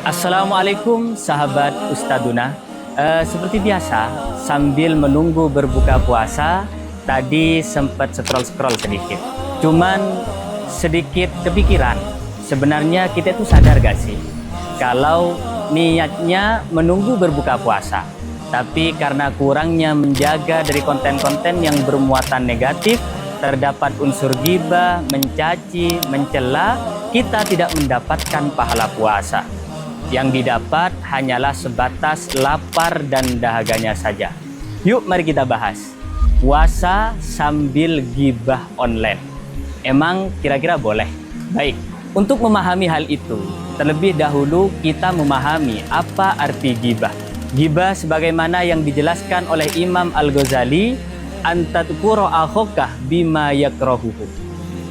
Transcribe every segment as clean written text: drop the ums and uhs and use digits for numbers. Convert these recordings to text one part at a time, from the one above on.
Assalamualaikum sahabat Ustaduna. Seperti biasa, sambil menunggu berbuka puasa, tadi sempat scroll-scroll sedikit. Cuman sedikit kepikiran, sebenarnya kita itu sadar gak sih? Kalau niatnya menunggu berbuka puasa, tapi karena kurangnya menjaga dari konten-konten yang bermuatan negatif, terdapat unsur ghibah, mencaci, mencela, kita tidak mendapatkan pahala puasa. Yang didapat hanyalah sebatas lapar dan dahaganya saja. Yuk mari kita bahas puasa sambil ghibah online. Emang kira-kira boleh? Baik, untuk memahami hal itu, terlebih dahulu kita memahami apa arti ghibah. Ghibah sebagaimana yang dijelaskan oleh Imam Al-Ghazali, antadkuro akhokah bima yakrahuhu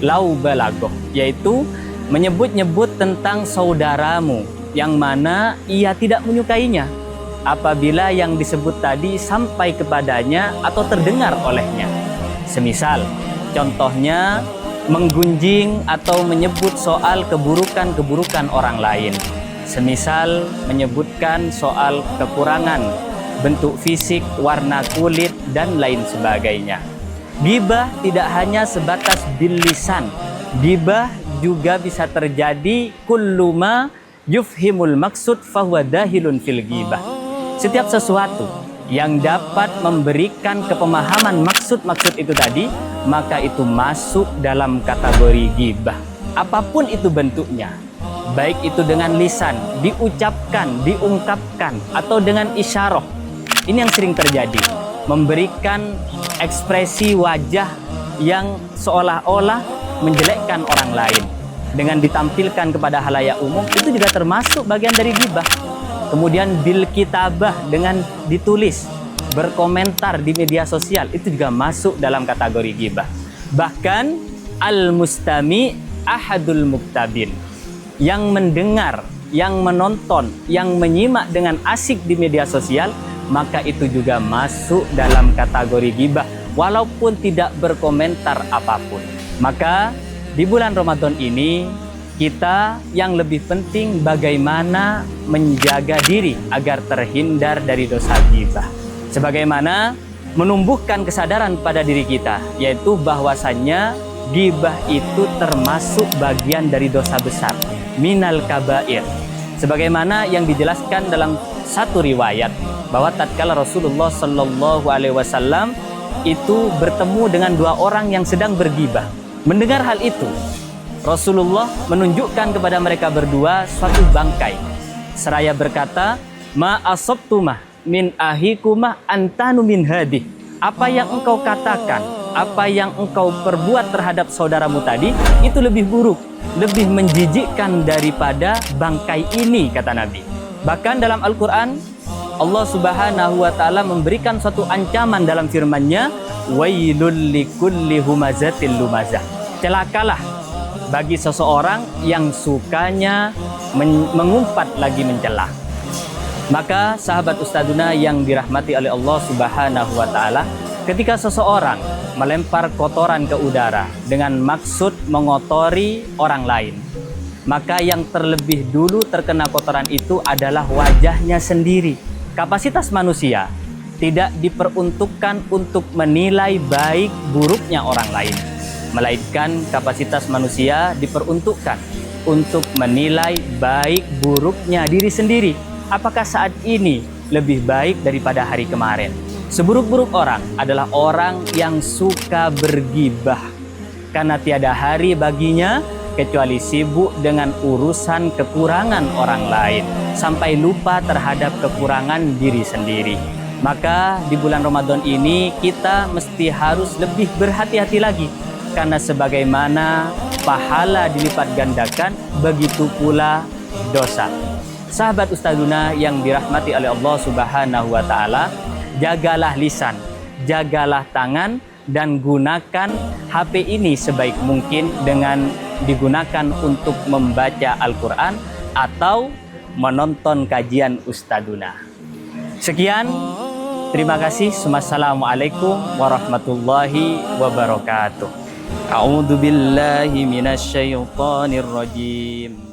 lau balagoh, yaitu menyebut-nyebut tentang saudaramu yang mana ia tidak menyukainya apabila yang disebut tadi sampai kepadanya atau terdengar olehnya. Semisal, contohnya menggunjing atau menyebut soal keburukan-keburukan orang lain. Semisal menyebutkan soal kekurangan bentuk fisik, warna kulit, dan lain sebagainya. Ghibah tidak hanya sebatas bil lisan. Ghibah juga bisa terjadi kulluma yufhimul maksud fahuwa dahilun fil ghibah. Setiap sesuatu yang dapat memberikan kepemahaman maksud-maksud itu tadi, maka itu masuk dalam kategori ghibah. Apapun itu bentuknya, baik itu dengan lisan, diucapkan, diungkapkan, atau dengan isyarah. Ini yang sering terjadi, memberikan ekspresi wajah yang seolah-olah menjelekkan orang lain dengan ditampilkan kepada halayak umum, itu juga termasuk bagian dari ghibah. Kemudian bil kitabah, dengan ditulis, berkomentar di media sosial, itu juga masuk dalam kategori ghibah. Bahkan al-mustami ahadul muktabin, yang mendengar, yang menonton, yang menyimak dengan asik di media sosial, maka itu juga masuk dalam kategori ghibah walaupun tidak berkomentar apapun. Maka di bulan Ramadan ini, kita yang lebih penting bagaimana menjaga diri agar terhindar dari dosa ghibah. Sebagaimana menumbuhkan kesadaran pada diri kita, yaitu bahwasannya ghibah itu termasuk bagian dari dosa besar, minal kabair. Sebagaimana yang dijelaskan dalam satu riwayat, bahwa tatkala Rasulullah Shallallahu Alaihi Wasallam itu bertemu dengan dua orang yang sedang berghibah. Mendengar hal itu, Rasulullah menunjukkan kepada mereka berdua suatu bangkai. Seraya berkata, ma asabtumah min ahikumah antanu min hadih. Apa yang engkau katakan, apa yang engkau perbuat terhadap saudaramu tadi, itu lebih buruk, lebih menjijikkan daripada bangkai ini, kata Nabi. Bahkan dalam Al-Quran, Allah Subhanahu wa Ta'ala memberikan suatu ancaman dalam firman-Nya, wailul likulli humazatil lumazah. Celakalah bagi seseorang yang sukanya mengumpat lagi mencela. Maka sahabat Ustaduna yang dirahmati oleh Allah Subhanahu wa Ta'ala, ketika seseorang melempar kotoran ke udara dengan maksud mengotori orang lain, maka yang terlebih dulu terkena kotoran itu adalah wajahnya sendiri. Kapasitas manusia tidak diperuntukkan untuk menilai baik buruknya orang lain, melainkan kapasitas manusia diperuntukkan untuk menilai baik buruknya diri sendiri. Apakah saat ini lebih baik daripada hari kemarin? Seburuk-buruk orang adalah orang yang suka berghibah, karena tiada hari baginya kecuali sibuk dengan urusan kekurangan orang lain, sampai lupa terhadap kekurangan diri sendiri. Maka di bulan Ramadan ini kita mesti harus lebih berhati-hati lagi, karena sebagaimana pahala dilipat gandakan, begitu pula dosa. Sahabat Ustaduna yang dirahmati oleh Allah Subhanahu wa Ta'ala, jagalah lisan, jagalah tangan, dan gunakan HP ini sebaik mungkin dengan digunakan untuk membaca Al-Quran atau menonton kajian Ustaduna. Sekian, terima kasih. Wassalamualaikum warahmatullahi wabarakatuh. A'udzu billahi minasyaitonir rajim.